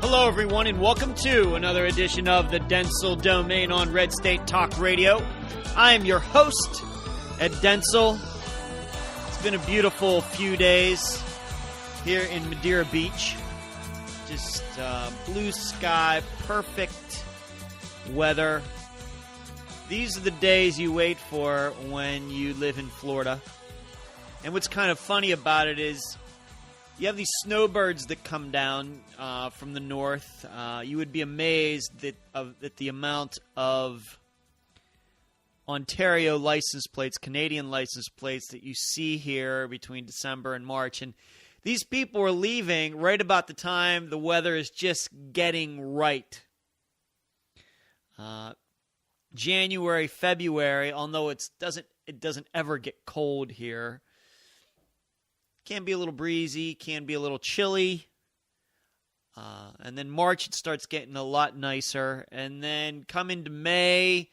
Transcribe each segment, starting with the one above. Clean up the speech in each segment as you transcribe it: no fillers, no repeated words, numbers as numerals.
Hello, everyone, and welcome to another edition of the Dentzel Domain on Red State Talk Radio. I am your host, Ed Dentzel. It's been a beautiful few days here in Madeira Beach. Just blue sky, perfect weather. These are the days you wait for when you live in Florida. And what's kind of funny about it is you have these snowbirds that come down from the north. You would be amazed at the amount of Ontario license plates, Canadian license plates that you see here between December and March. And these people are leaving right about the time the weather is just getting right. January, February, although it doesn't ever get cold here. Can be a little breezy, can be a little chilly. And then March, it starts getting a lot nicer. And then come into May,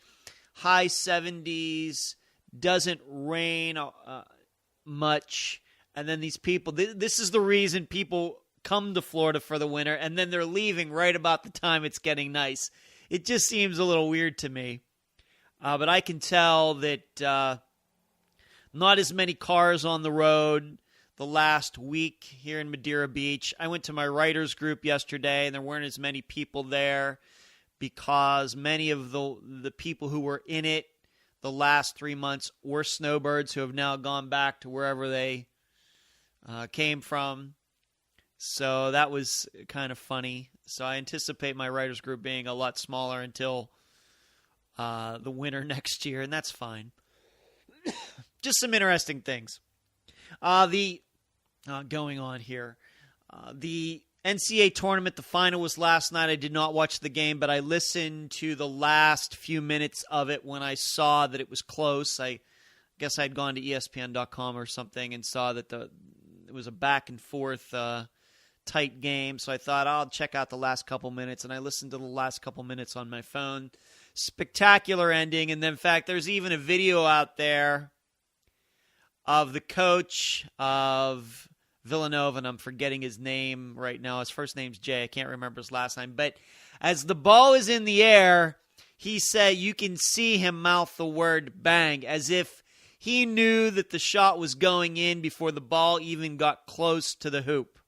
high 70s, doesn't rain much. And then these people, this is the reason people come to Florida for the winter, and then they're leaving right about the time it's getting nice. It just seems a little weird to me. But I can tell that not as many cars on the road the last week here in Madeira Beach. I went to my writers group yesterday, and there weren't as many people there because many of the people who were in it the last 3 months were snowbirds who have now gone back to wherever they came from. So that was kind of funny. So I anticipate my writers group being a lot smaller until the winter next year, and that's fine. Just some interesting things. Going on here. The NCAA tournament, the final was last night. I did not watch the game, but I listened to the last few minutes of it when I saw that it was close. I guess I'd gone to ESPN.com or something and saw that it was a back and forth tight game. So I thought I'll check out the last couple minutes, and I listened to the last couple minutes on my phone. Spectacular ending, and then, in fact, there's even a video out there of the coach of Villanova, and I'm forgetting his name right now. His first name's Jay. I can't remember his last name. But as the ball is in the air, he said you can see him mouth the word bang, as if he knew that the shot was going in before the ball even got close to the hoop,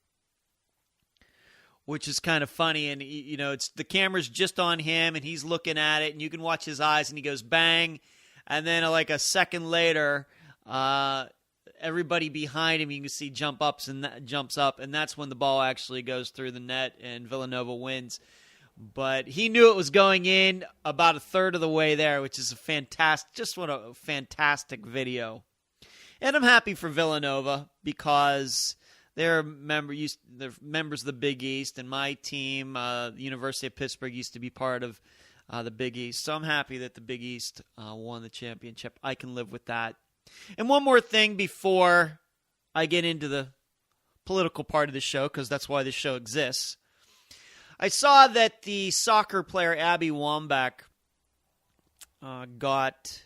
which is kind of funny. And, you know, it's the camera's just on him, and he's looking at it, and you can watch his eyes, and he goes bang. And then like a second later, everybody behind him, you can see jumps up, and that's when the ball actually goes through the net and Villanova wins. But he knew it was going in about a third of the way there, which is what a fantastic video. And I'm happy for Villanova because they're members of the Big East, and my team, the University of Pittsburgh, used to be part of the Big East. So I'm happy that the Big East won the championship. I can live with that. And one more thing before I get into the political part of the show, because that's why this show exists. I saw that the soccer player Abby Wambach got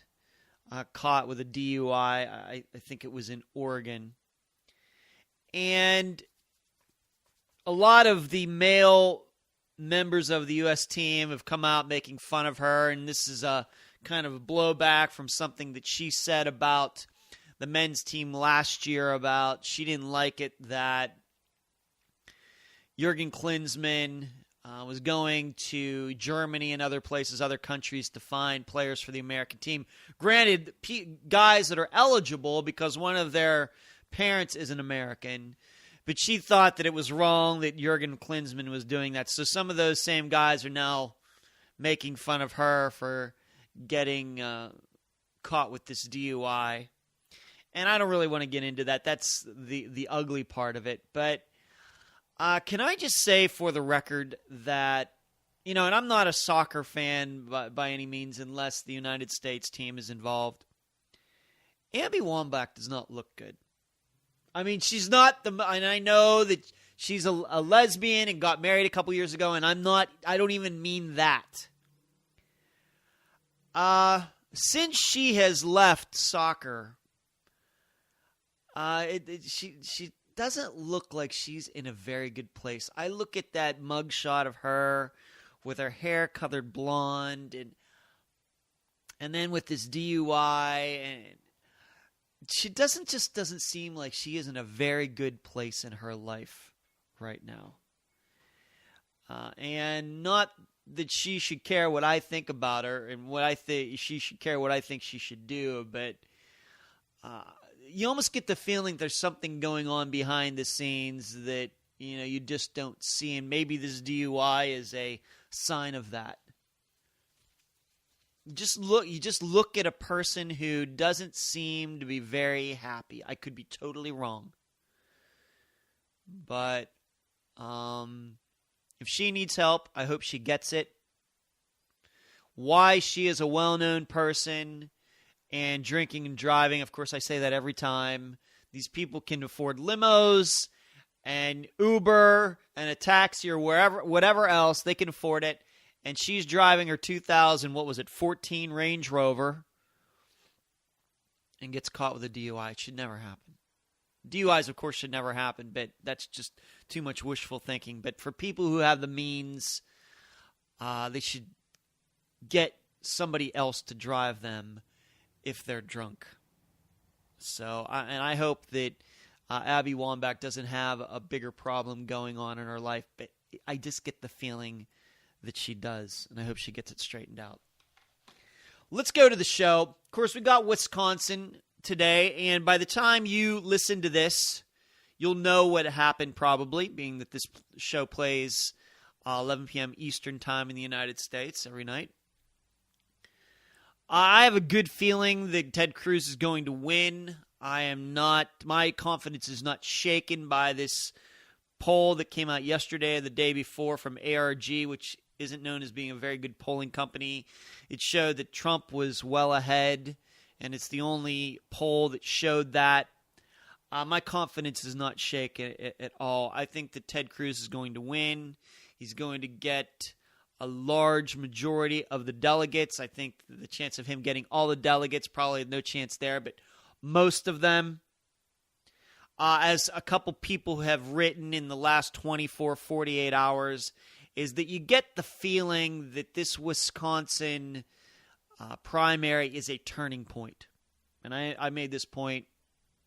caught with a DUI. I think it was in Oregon. And a lot of the male members of the U.S. team have come out making fun of her, and this is a kind of a blowback from something that she said about the men's team last year about she didn't like it that Jurgen Klinsmann was going to Germany and other places, other countries to find players for the American team. Granted, guys that are eligible because one of their parents is an American, but she thought that it was wrong that Jurgen Klinsmann was doing that. So some of those same guys are now making fun of her for getting caught with this DUI. And I don't really want to get into that. That's the ugly part of it. But can I just say for the record that, and I'm not a soccer fan by any means unless the United States team is involved. Abby Wambach does not look good. I mean, she's not and I know that she's a lesbian and got married a couple years ago, and I don't even mean that. Since she has left soccer, she doesn't look like she's in a very good place. I look at that mugshot of her with her hair colored blonde and then with this DUI, and she doesn't seem like she is in a very good place in her life right now. And not that she should care what I think about her and what I think she should care what I think she should do, but you almost get the feeling there's something going on behind the scenes that you just don't see, and maybe this DUI is a sign of that. You just look at a person who doesn't seem to be very happy. I could be totally wrong, but if she needs help, I hope she gets it. Why she is a well-known person and drinking and driving, of course I say that every time. These people can afford limos and Uber and a taxi or whatever else. They can afford it. And she's driving her 14 Range Rover and gets caught with a DUI. It should never happen. DUIs, of course, should never happen, but that's just too much wishful thinking. But for people who have the means, they should get somebody else to drive them if they're drunk. So, I hope that Abby Wambach doesn't have a bigger problem going on in her life, but I just get the feeling that she does, and I hope she gets it straightened out. Let's go to the show. Of course, we got Wisconsin today, and by the time you listen to this, you'll know what happened probably, being that this show plays 11 p.m. Eastern Time in the United States every night. I have a good feeling that Ted Cruz is going to win. My confidence is not shaken by this poll that came out yesterday or the day before from ARG, which isn't known as being a very good polling company. It showed that Trump was well ahead, and it's the only poll that showed that. My confidence is not shaken at all. I think that Ted Cruz is going to win. He's going to get a large majority of the delegates. I think the chance of him getting all the delegates, probably no chance there, but most of them. As a couple people have written in the last 24, 48 hours, is that you get the feeling that this Wisconsin primary is a turning point. And I made this point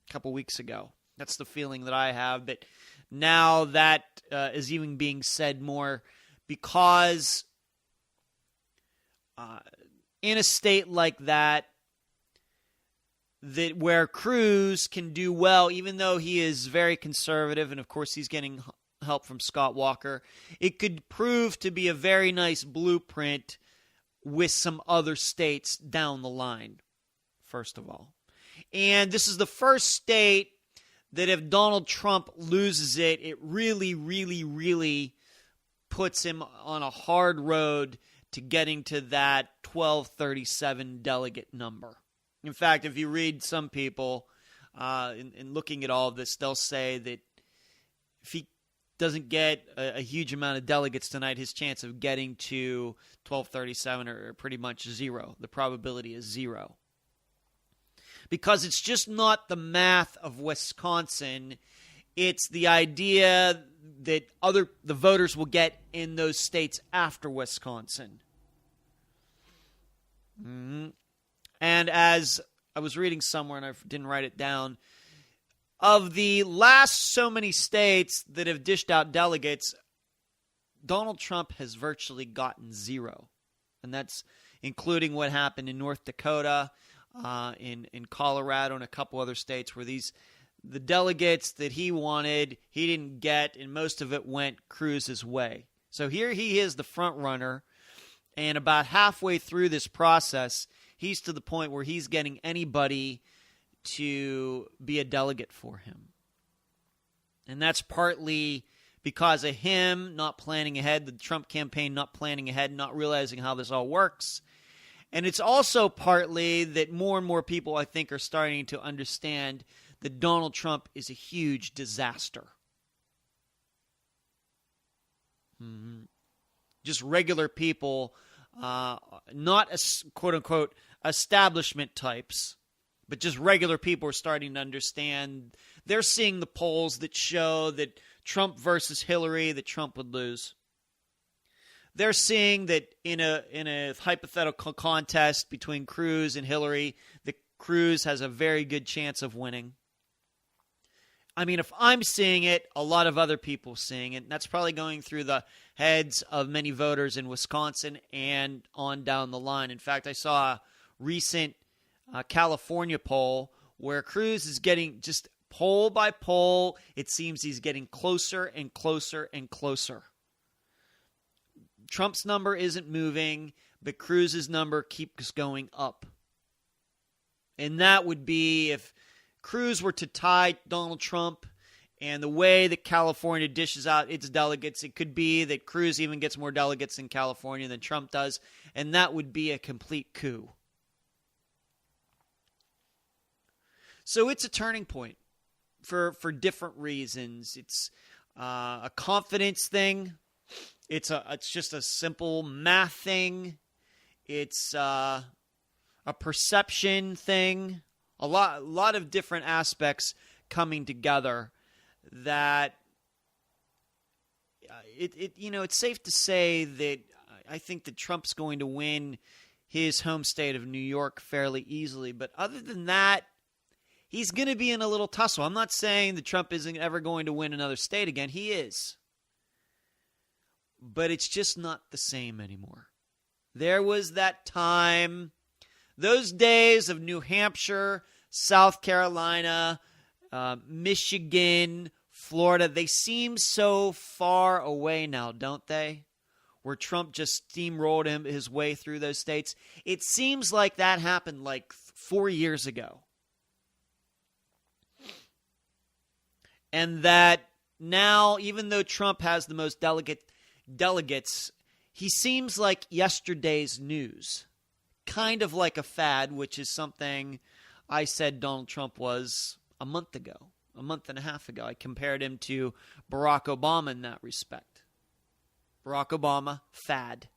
a couple weeks ago. That's the feeling that I have. But now that is even being said more because in a state like that where Cruz can do well, even though he is very conservative, and of course he's getting help from Scott Walker, it could prove to be a very nice blueprint with some other states down the line, first of all. And this is the first state that if Donald Trump loses it, it really, really, really puts him on a hard road to getting to that 1237 delegate number. In fact, if you read some people in looking at all of this, they'll say that if he doesn't get a huge amount of delegates tonight, his chance of getting to 1237 are pretty much zero. The probability is zero. Because it's just not the math of Wisconsin. It's the idea that the voters will get in those states after Wisconsin. Mm-hmm. And as I was reading somewhere, and I didn't write it down, of the last so many states that have dished out delegates, Donald Trump has virtually gotten zero. And that's including what happened in North Dakota, in Colorado, and a couple other states where the delegates that he wanted, he didn't get, and most of it went Cruz's way. So here he is, the front runner, and about halfway through this process, he's to the point where he's getting anybody to be a delegate for him. And that's partly because of him not planning ahead, the Trump campaign not planning ahead, not realizing how this all works. And it's also partly that more and more people, I think, are starting to understand that Donald Trump is a huge disaster. Mm-hmm. Just regular people, not quote-unquote establishment types, But just regular people are starting to understand. They're seeing the polls that show that Trump versus Hillary, that Trump would lose. They're seeing that in a hypothetical contest between Cruz and Hillary, that Cruz has a very good chance of winning. I mean, if I'm seeing it, a lot of other people are seeing it. And that's probably going through the heads of many voters in Wisconsin and on down the line. In fact, I saw a recent California poll where Cruz is getting, just poll by poll, it seems he's getting closer and closer and closer. Trump's number isn't moving, but Cruz's number keeps going up. And that would be if Cruz were to tie Donald Trump, and the way that California dishes out its delegates, it could be that Cruz even gets more delegates in California than Trump does, and that would be a complete coup. So it's a turning point for different reasons. It's a confidence thing. It's just a simple math thing. It's a perception thing. A lot of different aspects coming together that it's safe to say that I think that Trump's going to win his home state of New York fairly easily. But other than that, he's going to be in a little tussle. I'm not saying that Trump isn't ever going to win another state again. He is. But it's just not the same anymore. There was that time, those days of New Hampshire, South Carolina, Michigan, Florida, they seem so far away now, don't they? Where Trump just steamrolled his way through those states. It seems like that happened like 4 years ago. And that now, even though Trump has the most delegates, he seems like yesterday's news. Kind of like a fad, which is something I said Donald Trump was a month and a half ago. I compared him to Barack Obama in that respect. Barack Obama, fad.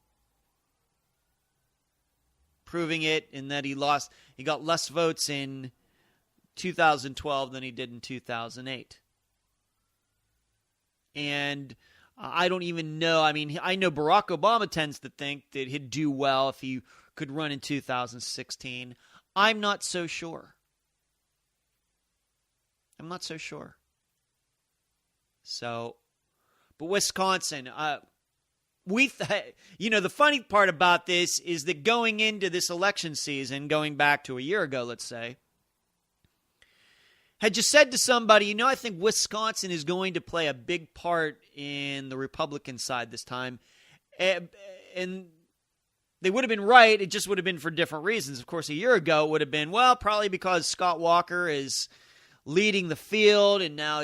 Proving it in that he got less votes in 2012 than he did in 2008. And I don't even know. I mean, I know Barack Obama tends to think that he'd do well if he could run in 2016. I'm not so sure. So, but Wisconsin, the funny part about this is that going into this election season, going back to a year ago, let's say, had you said to somebody, I think Wisconsin is going to play a big part in the Republican side this time, and they would have been right. It just would have been for different reasons. Of course, a year ago it would have been, probably because Scott Walker is leading the field, and now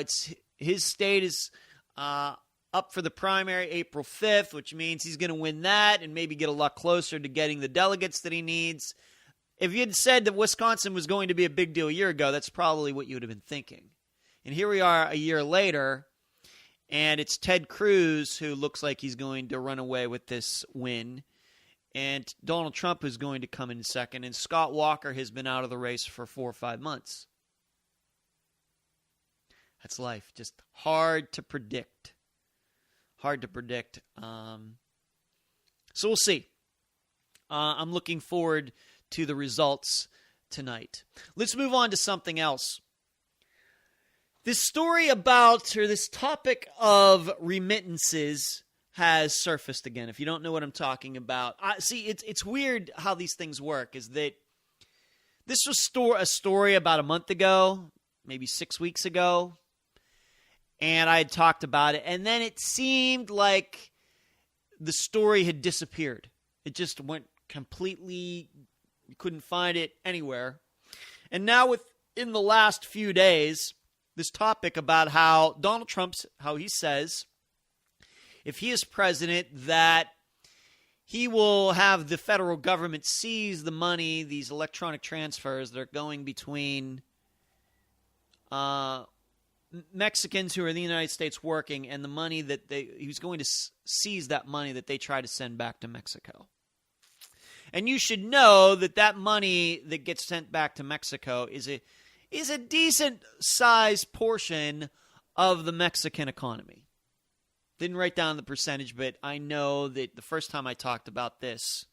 his state is up for the primary April 5th, which means he's going to win that and maybe get a lot closer to getting the delegates that he needs. If you had said that Wisconsin was going to be a big deal a year ago, that's probably what you would have been thinking. And here we are a year later, and it's Ted Cruz who looks like he's going to run away with this win, and Donald Trump is going to come in second, and Scott Walker has been out of the race for 4 or 5 months. That's life. Just hard to predict. So we'll see. I'm looking forward to the results tonight. Let's move on to something else. This topic of remittances has surfaced again. If you don't know what I'm talking about, it's weird how these things work. Is that this was a story about a month ago, maybe 6 weeks ago, and I had talked about it, and then it seemed like the story had disappeared. It just went completely. You couldn't find it anywhere. And now within the last few days, this topic about how Donald Trump's, how he says, if he is president, that he will have the federal government seize the money, these electronic transfers that are going between Mexicans who are in the United States working, and the money that he was going to seize that money that they try to send back to Mexico. And you should know that that money that gets sent back to Mexico is a decent-sized portion of the Mexican economy. Didn't write down the percentage, but I know that the first time I talked about this,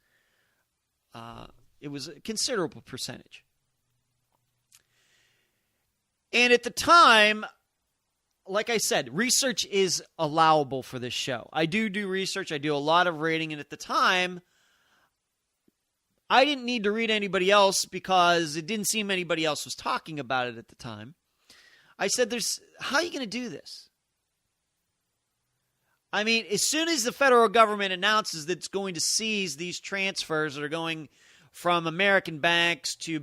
it was a considerable percentage. And at the time, like I said, research is allowable for this show. I do research. I do a lot of reading. And at the time, I didn't need to read anybody else because it didn't seem anybody else was talking about it at the time. I said, how are you going to do this? I mean, as soon as the federal government announces that it's going to seize these transfers that are going from American banks to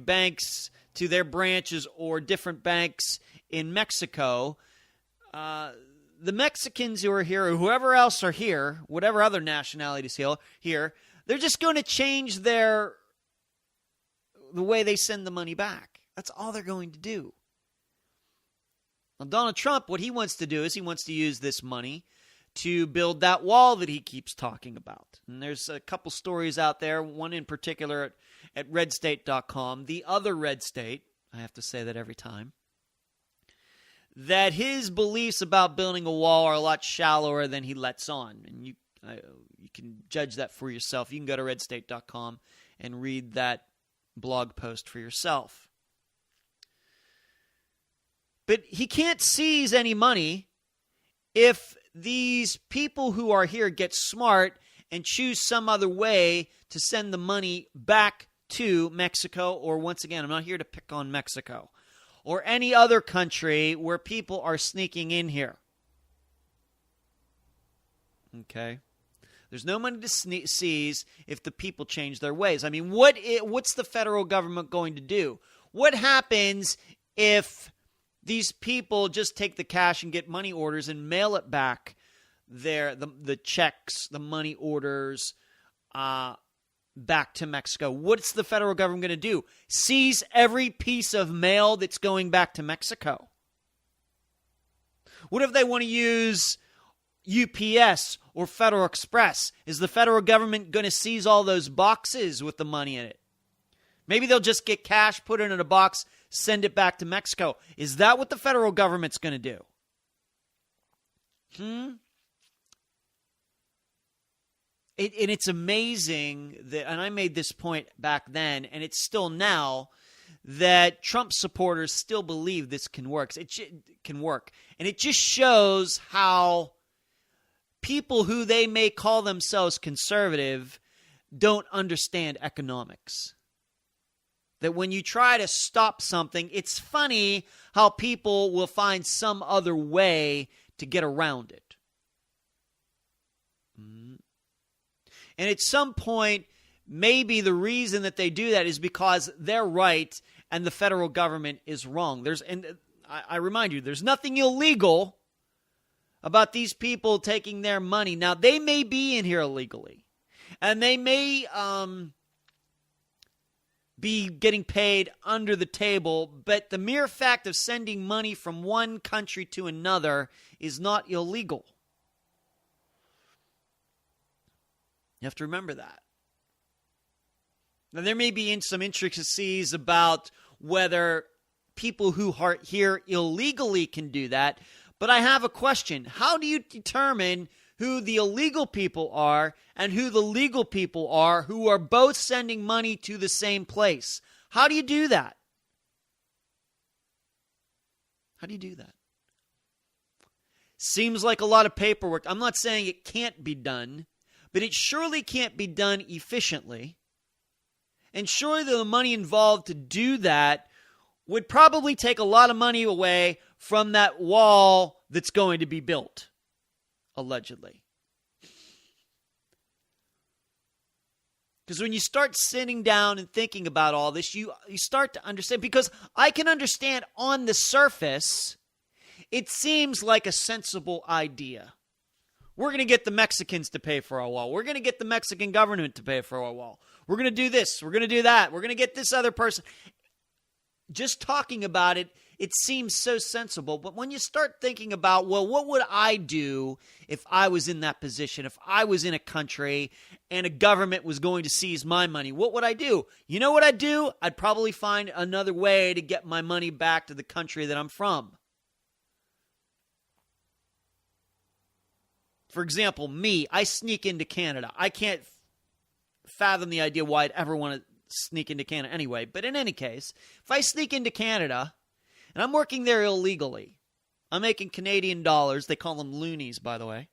their branches or different banks in Mexico, the Mexicans who are here or whoever else are here, whatever other nationalities here, they're just going to change the way they send the money back. That's all they're going to do. Now, Donald Trump, what he wants to do is he wants to use this money to build that wall that he keeps talking about. And there's a couple stories out there, one in particular at redstate.com, the other Red State, I have to say that every time, that his beliefs about building a wall are a lot shallower than he lets on. And you can judge that for yourself. You can go to redstate.com and read that blog post for yourself. But he can't seize any money if these people who are here get smart and choose some other way to send the money back to Mexico, or once again, I'm not here to pick on Mexico, or any other country where people are sneaking in here. Okay? There's no money to seize if the people change their ways. I mean, what's the federal government going to do? What happens if these people just take the cash and get money orders and mail it back the checks, the money orders, back to Mexico? What's the federal government going to do? Seize every piece of mail that's going back to Mexico? What if they want to use UPS or Federal Express? Is the federal government going to seize all those boxes with the money in it? Maybe they'll just get cash, put it in a box, send it back to Mexico. Is that what the federal government's going to do? And it's amazing that, and I made this point back then, and it's still now, that Trump supporters still believe this can work. It can work. And it just shows how people who they may call themselves conservative don't understand economics. That when you try to stop something, it's funny how people will find some other way to get around it. And at some point, maybe the reason that they do that is because they're right and the federal government is wrong. I remind you, there's nothing illegal about these people taking their money. Now, they may be in here illegally, and they may be getting paid under the table, but the mere fact of sending money from one country to another is not illegal. You have to remember that. Now, there may be some intricacies about whether people who are here illegally can do that, but I have a question. How do you determine who the illegal people are and who the legal people are who are both sending money to the same place? How do you do that? How do you do that? Seems like a lot of paperwork. I'm not saying it can't be done, but it surely can't be done efficiently. And surely the money involved to do that would probably take a lot of money away from that wall that's going to be built, allegedly. Because when you start sitting down and thinking about all this, you start to understand, because I can understand on the surface, it seems like a sensible idea. We're going to get the Mexicans to pay for our wall. We're going to get the Mexican government to pay for our wall. We're going to do this. We're going to do that. We're going to get this other person. Just talking about it, it seems so sensible. But when you start thinking about, well, what would I do if I was in that position? If I was in a country and a government was going to seize my money, what would I do? You know what I'd do? I'd probably find another way to get my money back to the country that I'm from. For example, me, I sneak into Canada. I can't fathom the idea why I'd ever want to sneak into Canada anyway. But in any case, if I sneak into Canada and I'm working there illegally, I'm making Canadian dollars. They call them loonies, by the way.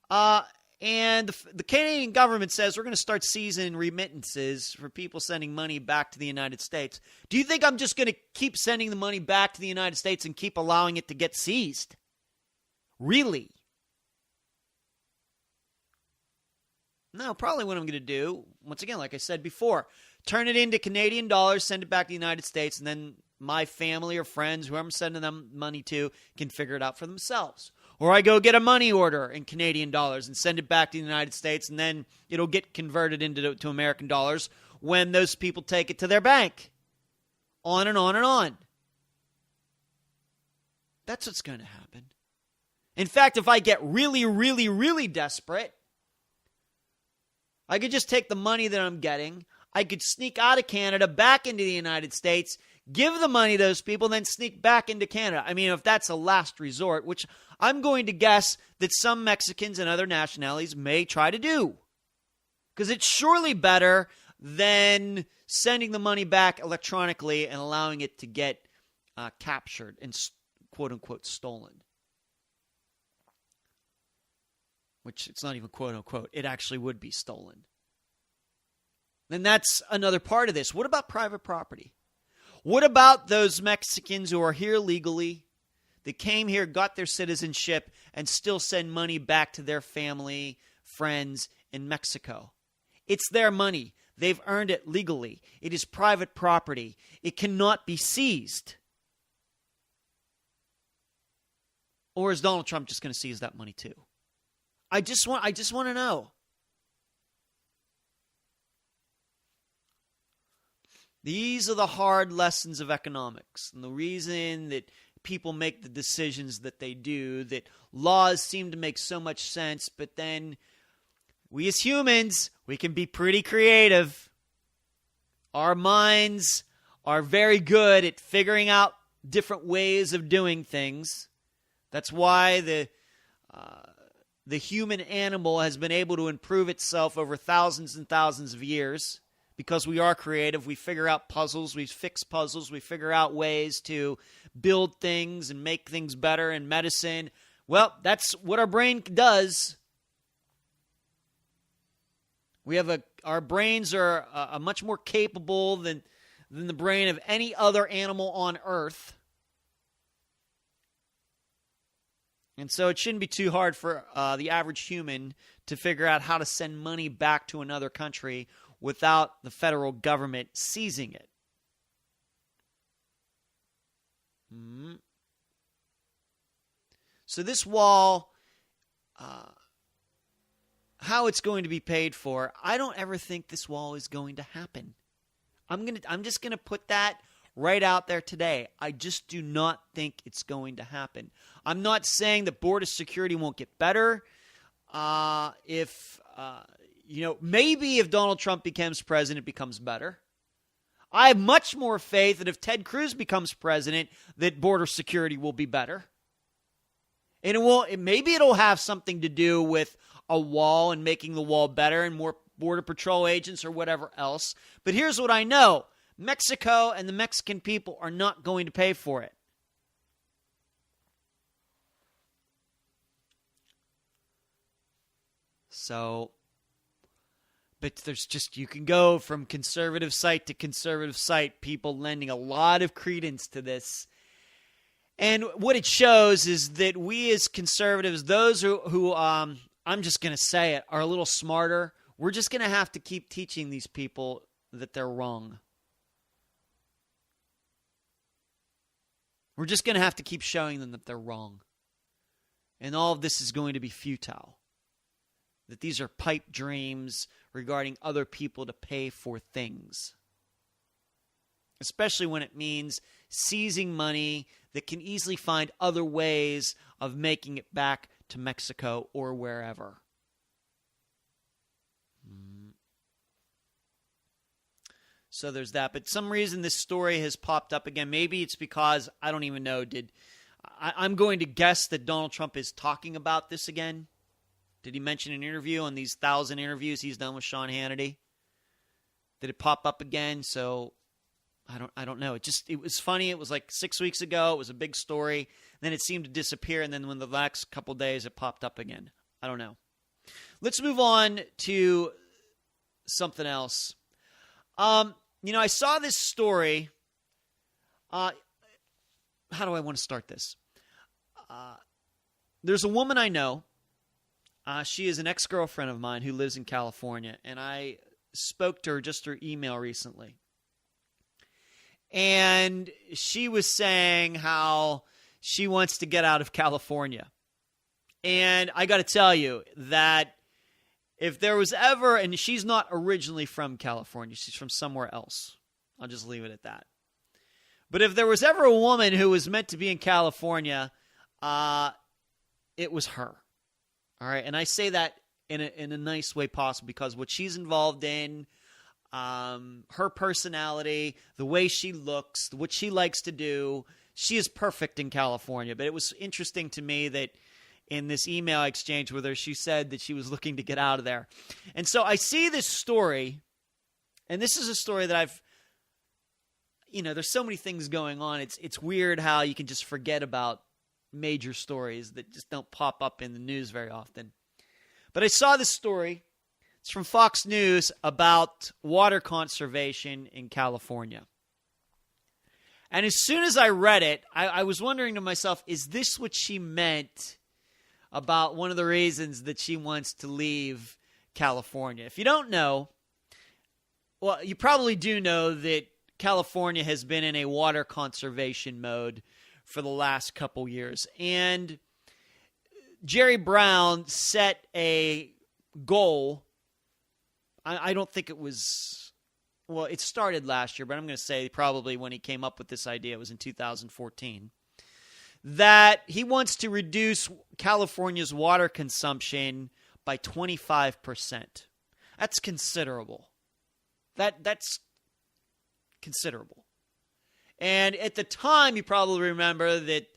And the Canadian government says we're going to start seizing remittances for people sending money back to the United States. Do you think I'm just going to keep sending the money back to the United States and keep allowing it to get seized? Really? No, probably what I'm going to do, once again, like I said before, turn it into Canadian dollars, send it back to the United States, and then my family or friends, whoever I'm sending them money to, can figure it out for themselves. Or I go get a money order in Canadian dollars and send it back to the United States, and then it'll get converted to American dollars when those people take it to their bank. On and on and on. That's what's going to happen. In fact, if I get really, really, really desperate, I could just take the money that I'm getting. I could sneak out of Canada back into the United States, give the money to those people, and then sneak back into Canada. I mean, if that's a last resort, which I'm going to guess that some Mexicans and other nationalities may try to do. Because it's surely better than sending the money back electronically and allowing it to get captured and quote-unquote stolen. Which it's not even quote-unquote. It actually would be stolen. And that's another part of this. What about private property? What about those Mexicans who are here legally, that came here, got their citizenship, and still send money back to their family, friends in Mexico? It's their money. They've earned it legally. It is private property. It cannot be seized. Or is Donald Trump just going to seize that money too? I just want to know. These are the hard lessons of economics. And the reason that people make the decisions that they do, that laws seem to make so much sense, but then we as humans, we can be pretty creative. Our minds are very good at figuring out different ways of doing things. That's why the human animal has been able to improve itself over thousands and thousands of years. Because we are creative, we figure out puzzles, we fix puzzles, we figure out ways to build things and make things better in medicine. Well, that's what our brain does. Our brains are much more capable than the brain of any other animal on Earth. And so it shouldn't be too hard for the average human to figure out how to send money back to another country without the federal government seizing it. So this wall, how it's going to be paid for, I don't ever think this wall is going to happen. I'm just going to put that right out there today. I just do not think it's going to happen. I'm not saying that border security won't get better. Maybe if Donald Trump becomes president, it becomes better. I have much more faith that if Ted Cruz becomes president, that border security will be better. And maybe it'll have something to do with a wall and making the wall better and more border patrol agents or whatever else. But here's what I know. Mexico and the Mexican people are not going to pay for it. But you can go from conservative site to conservative site, people lending a lot of credence to this. And what it shows is that we as conservatives, those who I'm just going to say it, are a little smarter, we're just going to have to keep teaching these people that they're wrong. We're just going to have to keep showing them that they're wrong. And all of this is going to be futile. That these are pipe dreams regarding other people to pay for things. especially when it means seizing money that can easily find other ways of making it back to Mexico or wherever. So there's that. But some reason this story has popped up again. Maybe it's because, I don't even know, I'm going to guess that Donald Trump is talking about this again. Did he mention an interview on these 1,000 interviews he's done with Sean Hannity? Did it pop up again? So I don't know. It was funny. It was like 6 weeks ago. It was a big story. Then it seemed to disappear. And then when the last couple days it popped up again. I don't know. Let's move on to something else. I saw this story. How do I want to start this? There's a woman I know. She is an ex-girlfriend of mine who lives in California, and I spoke to her just through email recently. And she was saying how she wants to get out of California. And I got to tell you that if there was ever, and she's not originally from California, she's from somewhere else. I'll just leave it at that. But if there was ever a woman who was meant to be in California, it was her. All right, and I say that in a nice way possible because what she's involved in, her personality, the way she looks, what she likes to do, she is perfect in California. But it was interesting to me that in this email I exchanged with her, she said that she was looking to get out of there. And so I see this story, and this is a story that there's so many things going on. It's weird how you can just forget about major stories that just don't pop up in the news very often. But I saw this story. It's from Fox News about water conservation in California. And as soon as I read it, I was wondering to myself, is this what she meant about one of the reasons that she wants to leave California? If you don't know, well, you probably do know that California has been in a water conservation mode for the last couple years. And Jerry Brown set a goal. I don't think it was, well, it started last year, but I'm going to say probably when he came up with this idea, it was in 2014, that he wants to reduce California's water consumption by 25%. That's considerable. That's considerable. And at the time, you probably remember that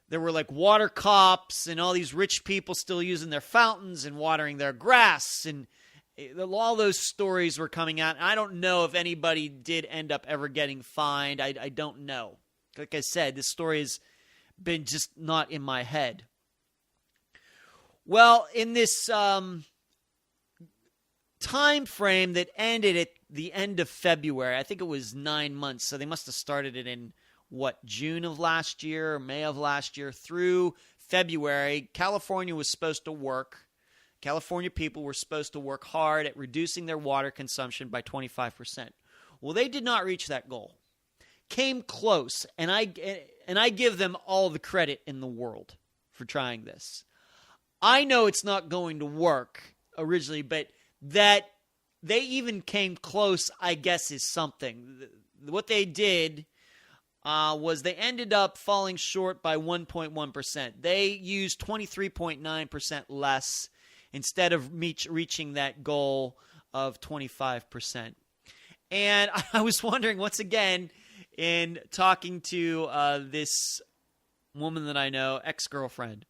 there were like water cops and all these rich people still using their fountains and watering their grass. And all those stories were coming out. And I don't know if anybody did end up ever getting fined. I don't know. Like I said, this story has been just not in my head. Well, in this time frame that ended at the end of February, I think it was 9 months, so they must have started it in, June of last year or May of last year through February. California was supposed to work. California people were supposed to work hard at reducing their water consumption by 25%. Well, they did not reach that goal. Came close, and I give them all the credit in the world for trying this. I know it's not going to work originally, but that they even came close, I guess, is something. What they did was they ended up falling short by 1.1%. They used 23.9% less instead of reaching that goal of 25%. And I was wondering, once again, in talking to this woman that I know, ex-girlfriend,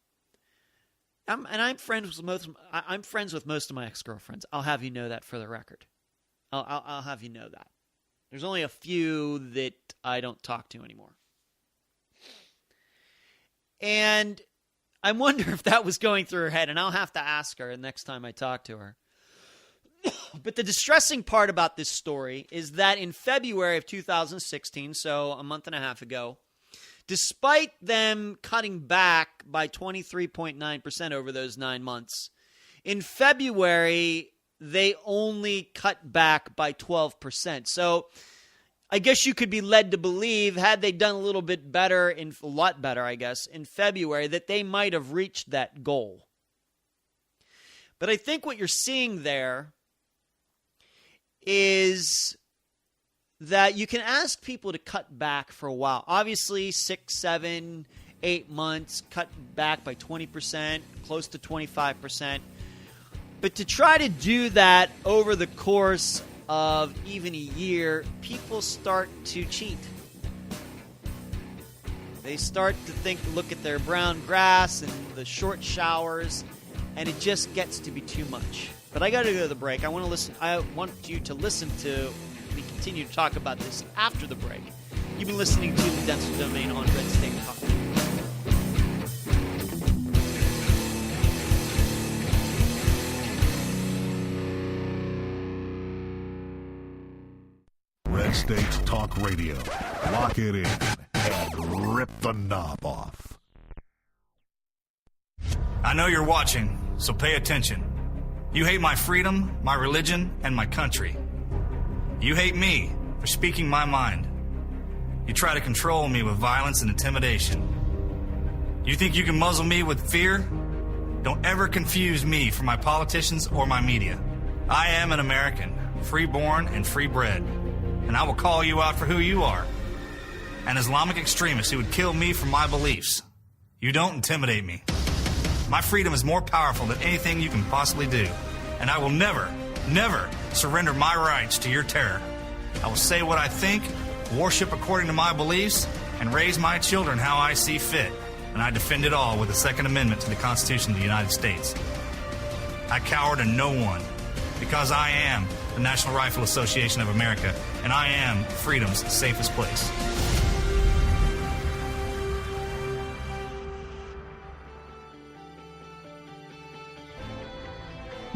I'm friends with most of my ex-girlfriends. I'll have you know that for the record. I'll have you know that. There's only a few that I don't talk to anymore. And I wonder if that was going through her head, and I'll have to ask her the next time I talk to her. But the distressing part about this story is that in February of 2016, so a month and a half ago, despite them cutting back by 23.9% over those 9 months, in February, they only cut back by 12%. So I guess you could be led to believe, had they done a little bit better, a lot better, I guess, in February, that they might have reached that goal. But I think what you're seeing there is that you can ask people to cut back for a while. Obviously, 6, 7, 8 months, cut back by 20%, close to 25%. But to try to do that over the course of even a year, people start to cheat. They start to look at their brown grass and the short showers, and it just gets to be too much. But I got to go to the break. I want you to listen to me continue to talk about this after the break. You've been listening to the Dentzel Domain on Red State Talk. Red State Talk Radio. Lock it in and rip the knob off. I know you're watching, so pay attention. You hate my freedom, my religion, and my country. You hate me for speaking my mind. You try to control me with violence and intimidation. You think you can muzzle me with fear? Don't ever confuse me for my politicians or my media. I am an American, free-born and free-bred, and I will call you out for who you are. An Islamic extremist who would kill me for my beliefs. You don't intimidate me. My freedom is more powerful than anything you can possibly do, and I will never, never surrender my rights to your terror. I will say what I think, worship according to my beliefs, and raise my children how I see fit, and I defend it all with the Second Amendment to the Constitution of the United States. I cower to no one, because I am the National Rifle Association of America, and I am freedom's safest place.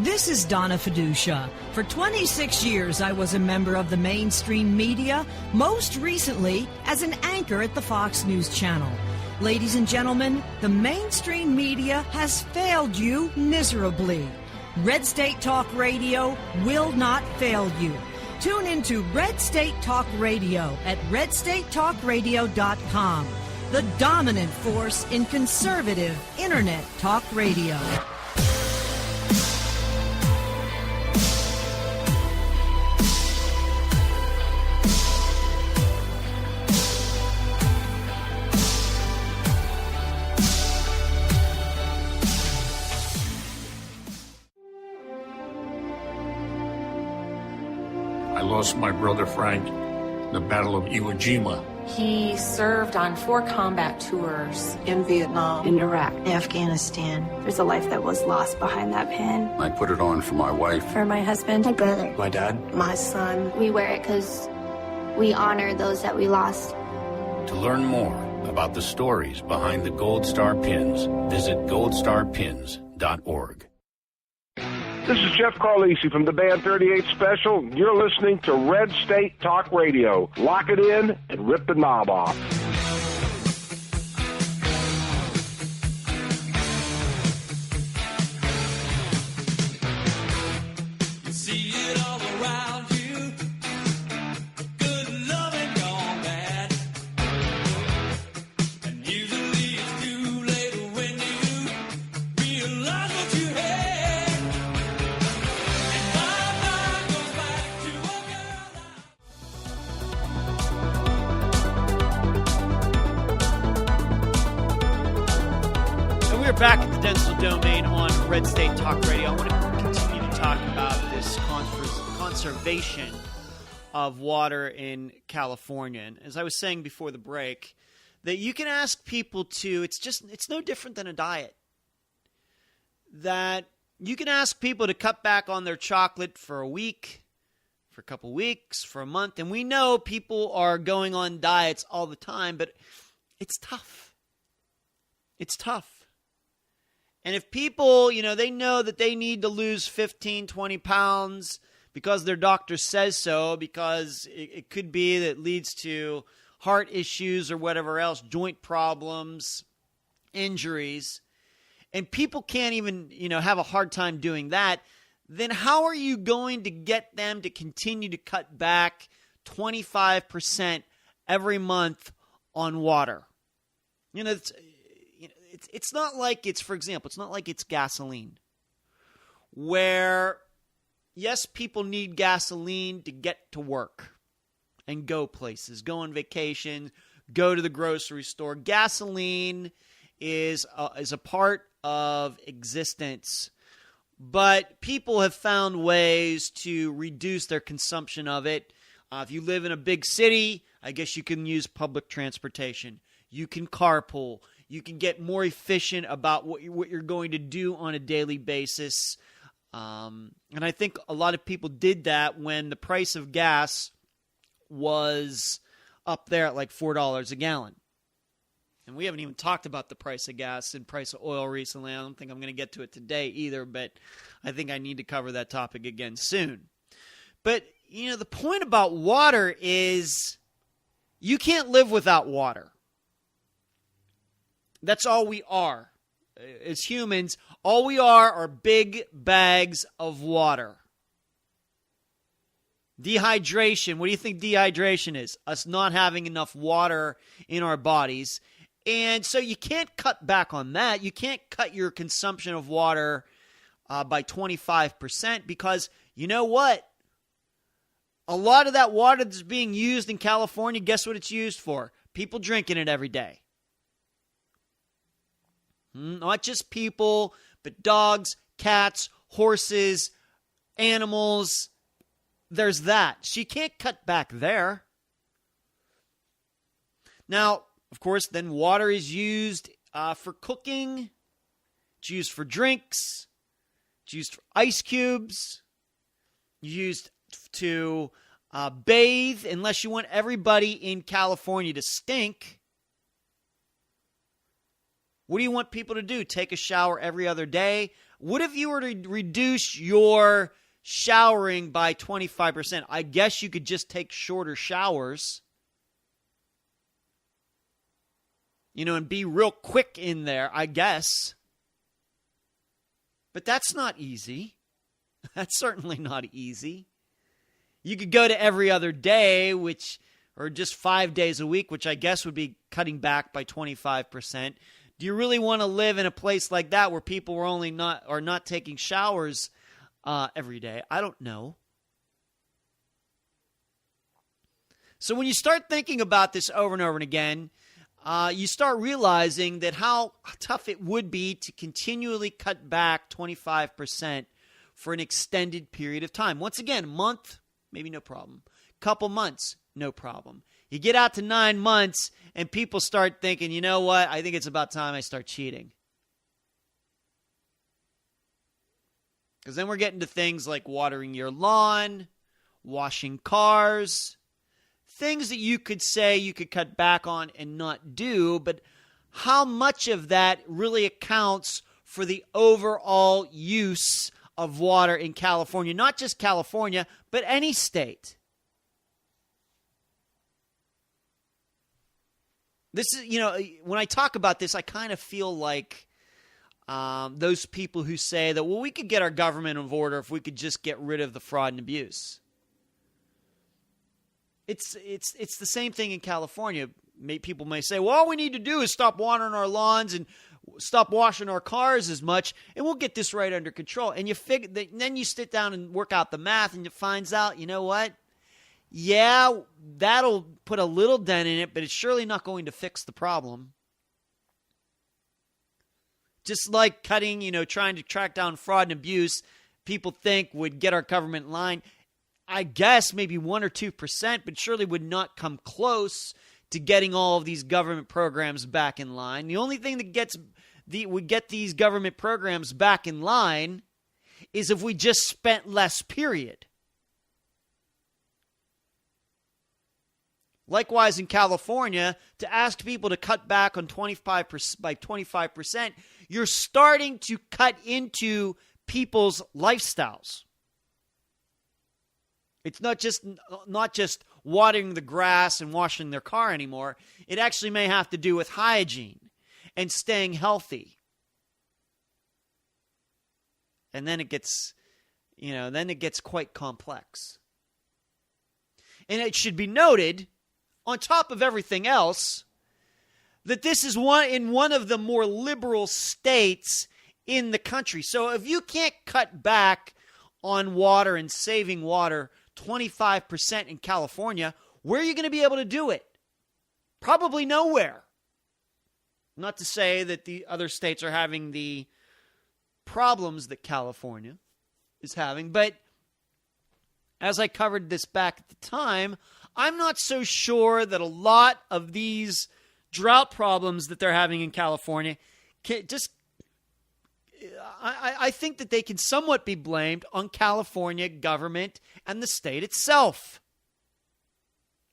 This is Donna Fiducia. For 26 years, I was a member of the mainstream media, most recently as an anchor at the Fox News Channel. Ladies and gentlemen, the mainstream media has failed you miserably. Red State Talk Radio will not fail you. Tune into Red State Talk Radio at redstatetalkradio.com, the dominant force in conservative Internet talk radio. I lost my brother Frank in the Battle of Iwo Jima. He served on 4 combat tours. In Vietnam, in Iraq, Afghanistan. There's a life that was lost behind that pin. I put it on for my wife. For my husband. My brother. My dad. My son. We wear it because we honor those that we lost. To learn more about the stories behind the Gold Star Pins, visit goldstarpins.org. This is Jeff Carlisi from the Band 38 Special. You're listening to Red State Talk Radio. Lock it in and rip the knob off. Back at the Dentzel Domain on Red State Talk Radio. I want to continue to talk about this conservation of water in California. And as I was saying before the break, that you can ask people to, it's no different than a diet. That you can ask people to cut back on their chocolate for a week, for a couple weeks, for a month. And we know people are going on diets all the time, but it's tough. It's tough. And if people, they know that they need to lose 15, 20 pounds because their doctor says so, because it could be that leads to heart issues or whatever else, joint problems, injuries, and people can't even, have a hard time doing that, then how are you going to get them to continue to cut back 25% every month on water? It's not like for example, it's not like it's gasoline, where, yes, people need gasoline to get to work. and go places, go on vacation, go to the grocery store. Gasoline is a part of existence, but people have found ways to reduce their consumption of it. If you live in a big city, I guess you can use public transportation. You can carpool. You can get more efficient about what you're going to do on a daily basis. And I think a lot of people did that when the price of gas was up there at like $4 a gallon. And we haven't even talked about the price of gas and price of oil recently. I don't think I'm going to get to it today either, but I think I need to cover that topic again soon. But, you know, the point about water is you can't live without water. That's all we are. As humans, all we are big bags of water. Dehydration. What do you think dehydration is? Us not having enough water in our bodies. And so you can't cut back on that. You can't cut your consumption of water by 25% because you know what? A lot of that water that's being used in California, guess what it's used for? People drinking it every day. Not just people, but dogs, cats, horses, animals. There's that. So you can't cut back there. Now, of course, then water is used for cooking. It's used for drinks. It's used for ice cubes. Used to bathe, unless you want everybody in California to stink. What do you want people to do? Take a shower every other day? What if you were to reduce your showering by 25%? I guess you could just take shorter showers. You know, and be real quick in there, I guess. But that's not easy. That's certainly not easy. You could go to every other day, or just 5 days a week, which I guess would be cutting back by 25%. Do you really want to live in a place like that where people are not taking showers every day? I don't know. So when you start thinking about this over and over and again, you start realizing that how tough it would be to continually cut back 25% for an extended period of time. Once again, a month, maybe no problem. Couple months, no problem. You get out to 9 months and people start thinking, you know what, I think it's about time I start cheating. Because then we're getting to things like watering your lawn, washing cars, things that you could say you could cut back on and not do, but how much of that really accounts for the overall use of water in California? Not just California, but any state. This is, you know, when I talk about this, I kind of feel like those people who say that, well, we could get our government in order if we could just get rid of the fraud and abuse. It's the same thing in California. People may say, well, all we need to do is stop watering our lawns and stop washing our cars as much, and we'll get this right under control. And you figure that, then you sit down and work out the math, and it finds out, you know what? Yeah, that'll put a little dent in it, but it's surely not going to fix the problem. Just like cutting, trying to track down fraud and abuse, people think would get our government in line. I guess maybe 1 or 2%, but surely would not come close to getting all of these government programs back in line. The only thing that would get these government programs back in line is if we just spent less, period. Likewise, in California, to ask people to cut back on 25% by 25%, you're starting to cut into people's lifestyles. It's not just watering the grass and washing their car anymore. It actually may have to do with hygiene and staying healthy. And then it gets, quite complex. And it should be noted, on top of everything else, that this is in one of the more liberal states in the country. So if you can't cut back on water and saving water 25% in California, Where are you going to be able to do it? Probably nowhere. Not to say that the other states are having the problems that California is having, but as I covered this back at the time, I'm not so sure that a lot of these drought problems that they're having in California I think that they can somewhat be blamed on California government and the state itself.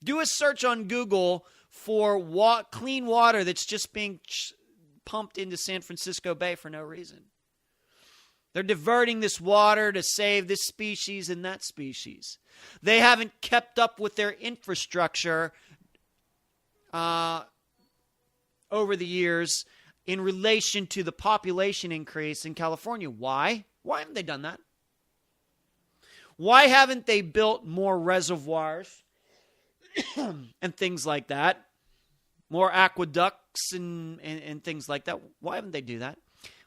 Do a search on Google for clean water that's just being pumped into San Francisco Bay for no reason. They're diverting this water to save this species and that species. They haven't kept up with their infrastructure over the years in relation to the population increase in California. Why? Why haven't they done that? Why haven't they built more reservoirs and things like that? More aqueducts and things like that. Why haven't they do that?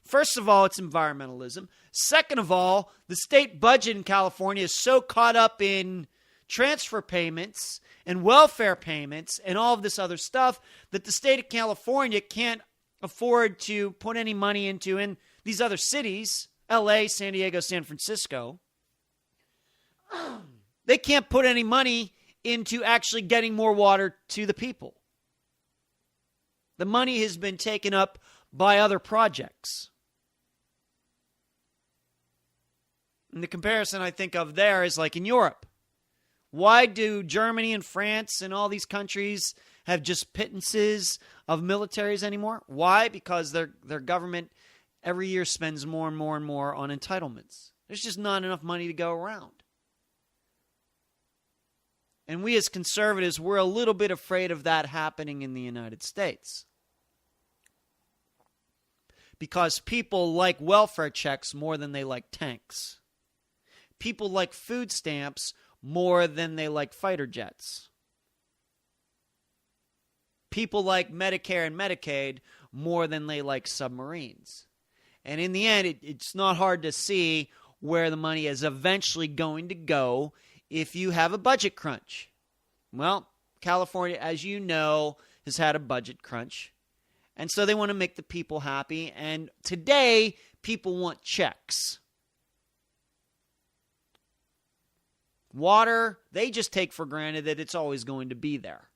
First of all, it's environmentalism. Second of all, the state budget in California is so caught up in transfer payments and welfare payments and all of this other stuff that the state of California can't afford to put any money into in these other cities, LA, San Diego, San Francisco. They can't put any money into actually getting more water to the people. The money has been taken up by other projects. And the comparison I think of there is like in Europe. Why do Germany and France and all these countries have just pittances of militaries anymore? Why? Because their government every year spends more and more and more on entitlements. There's just not enough money to go around. And we as conservatives, we're a little bit afraid of that happening in the United States. Because people like welfare checks more than they like tanks. People like food stamps more than they like fighter jets. People like Medicare and Medicaid more than they like submarines. And in the end, it's not hard to see where the money is eventually going to go if you have a budget crunch. Well, California, as you know, has had a budget crunch. And so they want to make the people happy. And today, people want checks. Water, they just take for granted that it's always going to be there.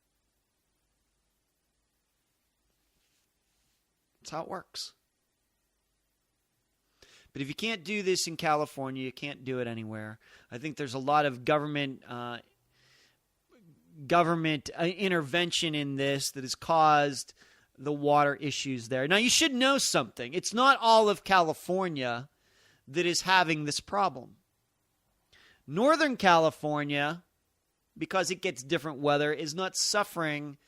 That's how it works. But if you can't do this in California, you can't do it anywhere. I think there's a lot of government intervention in this that has caused the water issues there. Now, you should know something. It's not all of California that is having this problem. Northern California, because it gets different weather, is not suffering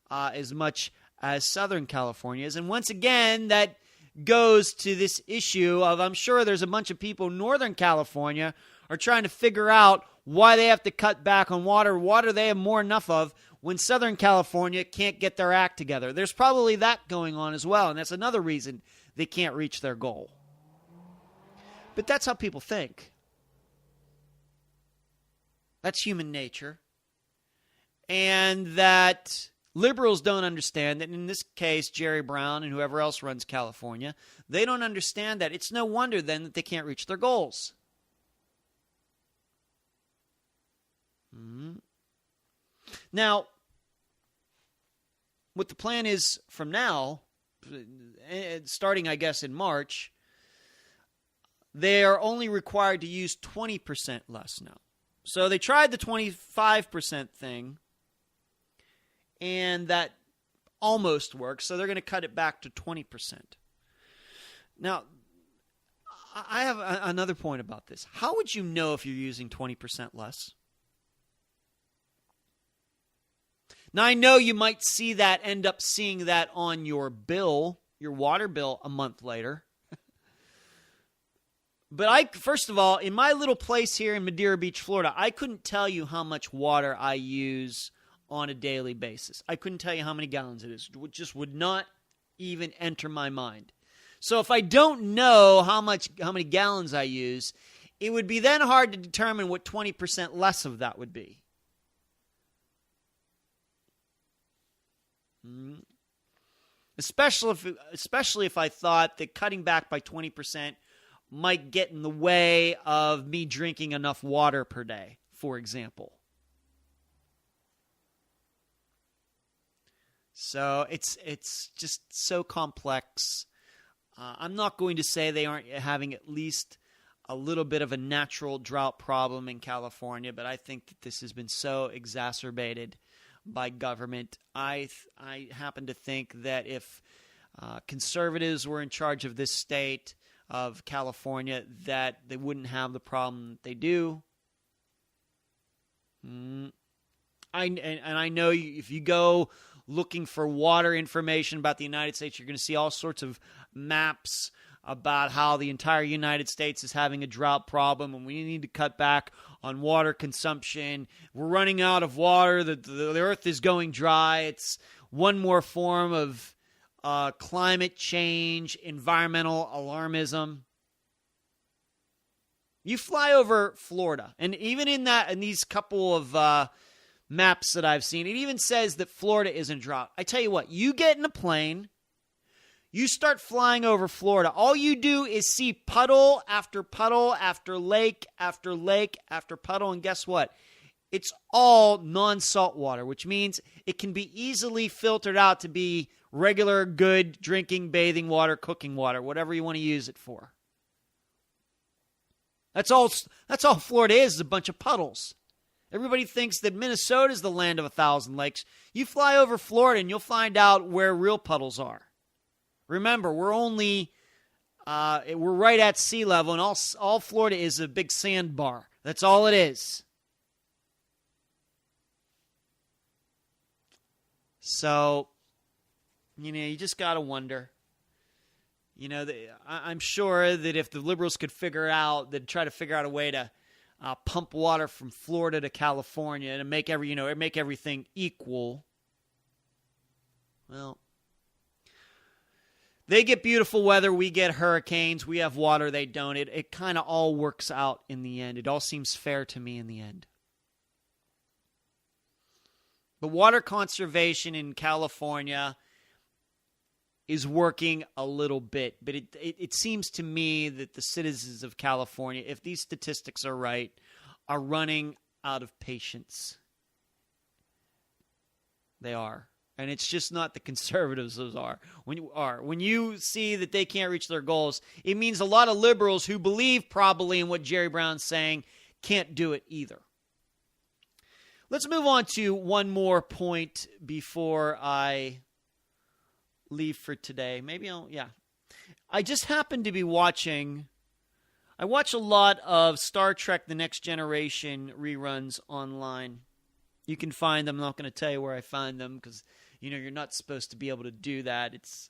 as much as Southern California is. And once again, that goes to this issue of, I'm sure there's a bunch of people in Northern California are trying to figure out why they have to cut back on water. Water they have more enough of when Southern California can't get their act together. There's probably that going on as well, and that's another reason they can't reach their goal. But that's how people think. That's human nature. And that liberals don't understand that. In this case, Jerry Brown and whoever else runs California, they don't understand that. It's no wonder then that they can't reach their goals. Now, what the plan is from now, starting, I guess, in March, they are only required to use 20% less now. So they tried the 25% thing, and that almost works, so they're going to cut it back to 20%. Now, I have another point about this. How would you know if you're using 20% less? Now, I know you might end up seeing that on your bill, your water bill, a month later. But first of all, in my little place here in Madeira Beach, Florida, I couldn't tell you how much water I use on a daily basis. I couldn't tell you how many gallons it is. It just would not even enter my mind. So if I don't know how many gallons I use, it would be then hard to determine what 20% less of that would be. Especially if I thought that cutting back by 20% might get in the way of me drinking enough water per day, for example. So it's just so complex. I'm not going to say they aren't having at least a little bit of a natural drought problem in California, but I think that this has been so exacerbated by government. I happen to think that if conservatives were in charge of this state of California, that they wouldn't have the problem that they do. I know if you go looking for water information about the United States, you're going to see all sorts of maps about how the entire United States is having a drought problem and we need to cut back on water consumption. We're running out of water. The earth is going dry. It's one more form of climate change, environmental alarmism. You fly over Florida, and even in these couple of maps that I've seen, it even says that Florida is in drought. I tell you what, you get in a plane, you start flying over Florida. All you do is see puddle after puddle after lake after lake after puddle, and guess what? It's all non-salt water, which means it can be easily filtered out to be regular, good drinking, bathing water, cooking water, whatever you want to use it for. That's all Florida is a bunch of puddles. Everybody thinks that Minnesota is the land of 1,000 lakes. You fly over Florida and you'll find out where real puddles are. Remember, we're right at sea level, and all Florida is a big sandbar. That's all it is. So, you just got to wonder. I'm sure that if the liberals could they'd try to figure out a way to pump water from Florida to California and make everything equal. Well, they get beautiful weather, we get hurricanes, we have water, they don't. It kind of all works out in the end. It all seems fair to me in the end. But water conservation in California is working a little bit. But it seems to me that the citizens of California, if these statistics are right, are running out of patience. They are. And it's just not the conservatives those are. When you see that they can't reach their goals, it means a lot of liberals who believe probably in what Jerry Brown's saying can't do it either. Let's move on to one more point before I leave for today. I just happened to be watching. I watch a lot of Star Trek The Next Generation reruns online. You can find them. I'm not going to tell you where I find them because you're not supposed to be able to do that. It's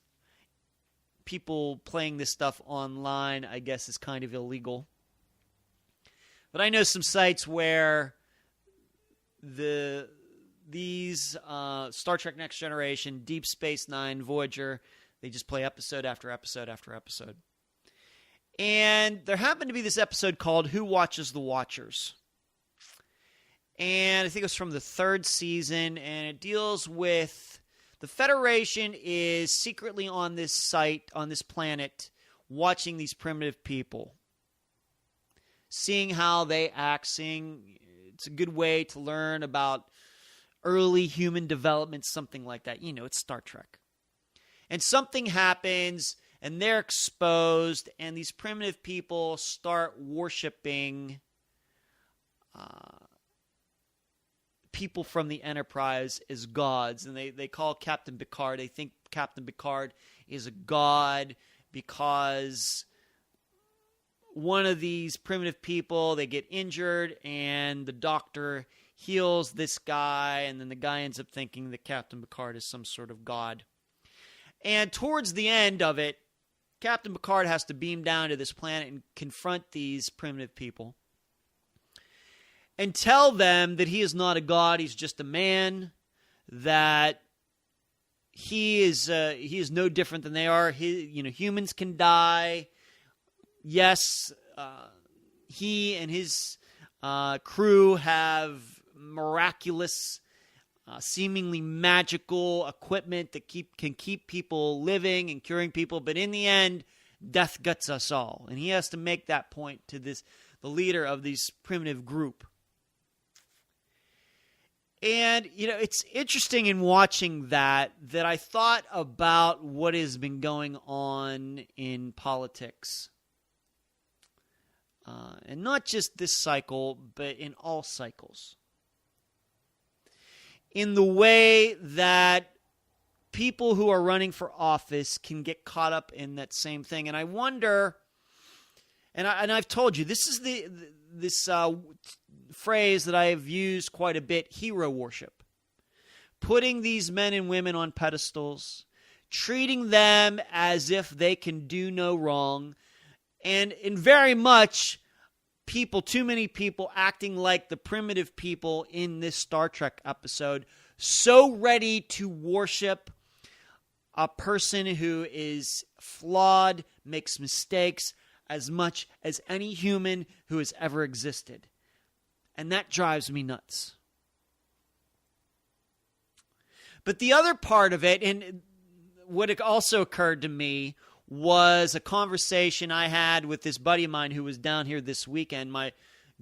people playing this stuff online, I guess, is kind of illegal. But I know some sites where these Star Trek Next Generation, Deep Space Nine, Voyager, they just play episode after episode after episode. And there happened to be this episode called Who Watches the Watchers? And I think it was from the 3rd season, and it deals with the Federation is secretly on this site, on this planet, watching these primitive people, seeing how they act, it's a good way to learn about early human development, something like that. It's Star Trek. And something happens, and they're exposed, and these primitive people start worshiping people from the Enterprise as gods, and they call Captain Picard. They think Captain Picard is a god because one of these primitive people, they get injured, and the doctor heals this guy, and then the guy ends up thinking that Captain Picard is some sort of god. And towards the end of it, Captain Picard has to beam down to this planet and confront these primitive people and tell them that he is not a god, he's just a man, that he is no different than they are. Humans can die. Yes, he and his crew have miraculous seemingly magical equipment that can keep people living and curing people, but in the end, death guts us all. And he has to make that point to the leader of this primitive group. And, it's interesting in watching that I thought about what has been going on in politics. And not just this cycle, but in all cycles. In the way that people who are running for office can get caught up in that same thing. And I wonder, and I've told you, this is this phrase that I have used quite a bit, hero worship. Putting these men and women on pedestals, treating them as if they can do no wrong, and in very much too many people acting like the primitive people in this Star Trek episode, so ready to worship a person who is flawed, makes mistakes, as much as any human who has ever existed. And that drives me nuts. But the other part of it, and what also occurred to me, was a conversation I had with this buddy of mine who was down here this weekend. My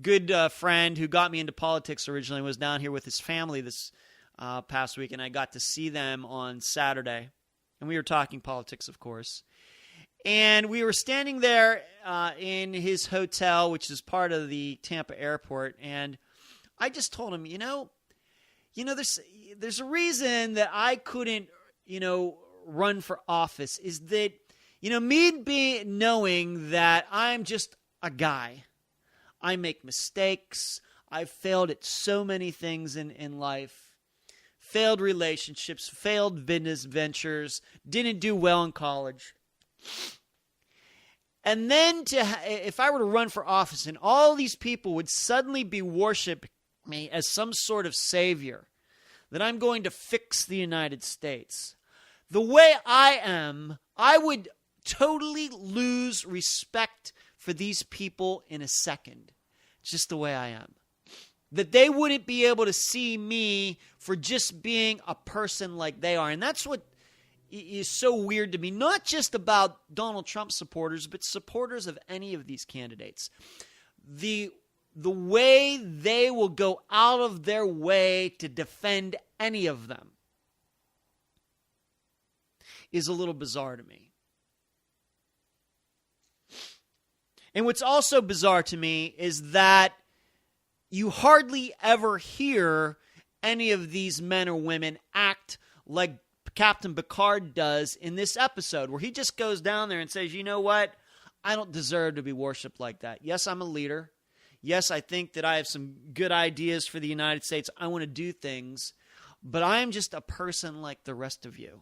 good friend who got me into politics originally was down here with his family this past week, and I got to see them on Saturday. And we were talking politics, of course. And we were standing there in his hotel, which is part of the Tampa airport, and I just told him, there's a reason that I couldn't, run for office, is that, me knowing that I'm just a guy. I make mistakes. I've failed at so many things in life. Failed relationships, failed business ventures, didn't do well in college. And then if I were to run for office and all these people would suddenly be worshiping me as some sort of savior, that I'm going to fix the United States. The way I am, I would totally lose respect for these people in a second. It's just the way I am. That they wouldn't be able to see me for just being a person like they are. And that's what is so weird to me. Not just about Donald Trump supporters, but supporters of any of these candidates. The way they will go out of their way to defend any of them is a little bizarre to me. And what's also bizarre to me is that you hardly ever hear any of these men or women act like Captain Picard does in this episode, where he just goes down there and says, you know what? I don't deserve to be worshipped like that. Yes, I'm a leader. Yes, I think that I have some good ideas for the United States. I want to do things, but I am just a person like the rest of you.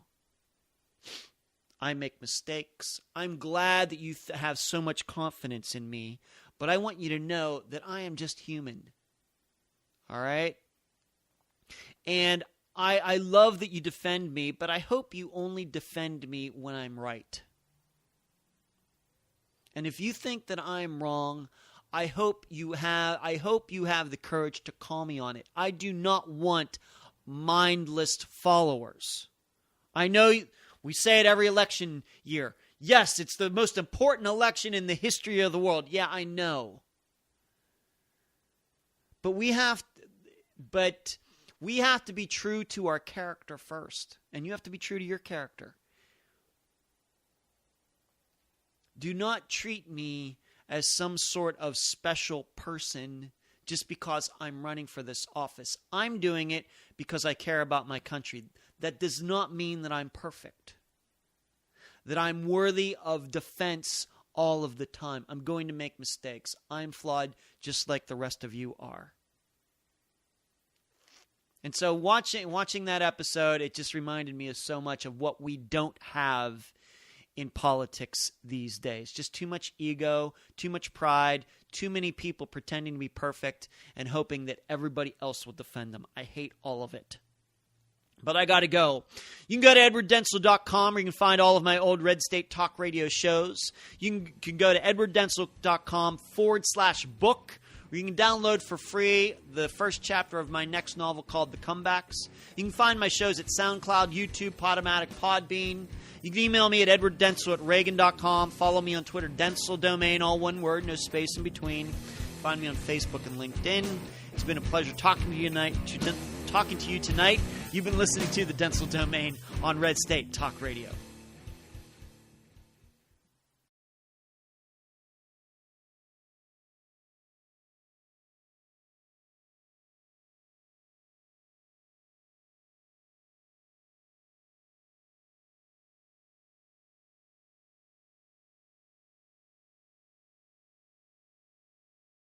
I make mistakes. I'm glad that you have so much confidence in me, but I want you to know that I am just human. All right? And I love that you defend me, but I hope you only defend me when I'm right. And if you think that I'm wrong, I hope you have the courage to call me on it. I do not want mindless followers. I know we say it every election year. Yes, it's the most important election in the history of the world. Yeah, I know. But we have to be true to our character first. And you have to be true to your character. Do not treat me as some sort of special person just because I'm running for this office. I'm doing it because I care about my country. That does not mean that I'm perfect, that I'm worthy of defense all of the time. I'm going to make mistakes. I'm flawed just like the rest of you are. And so watching that episode, it just reminded me of so much of what we don't have in politics these days. Just too much ego, too much pride, too many people pretending to be perfect and hoping that everybody else will defend them. I hate all of it. But I got to go. You can go to edwarddentzel.com where you can find all of my old Red State Talk Radio shows. You can go to edwarddentzel.com /book where you can download for free the first chapter of my next novel called The Comebacks. You can find my shows at SoundCloud, YouTube, Podomatic, Podbean. You can email me at edwarddentzel@reagan.com. Follow me on Twitter, Dentzel Domain, all one word, no space in between. Find me on Facebook and LinkedIn. It's been a pleasure talking to you tonight. You've been listening to the Dentzel Domain on Red State Talk Radio.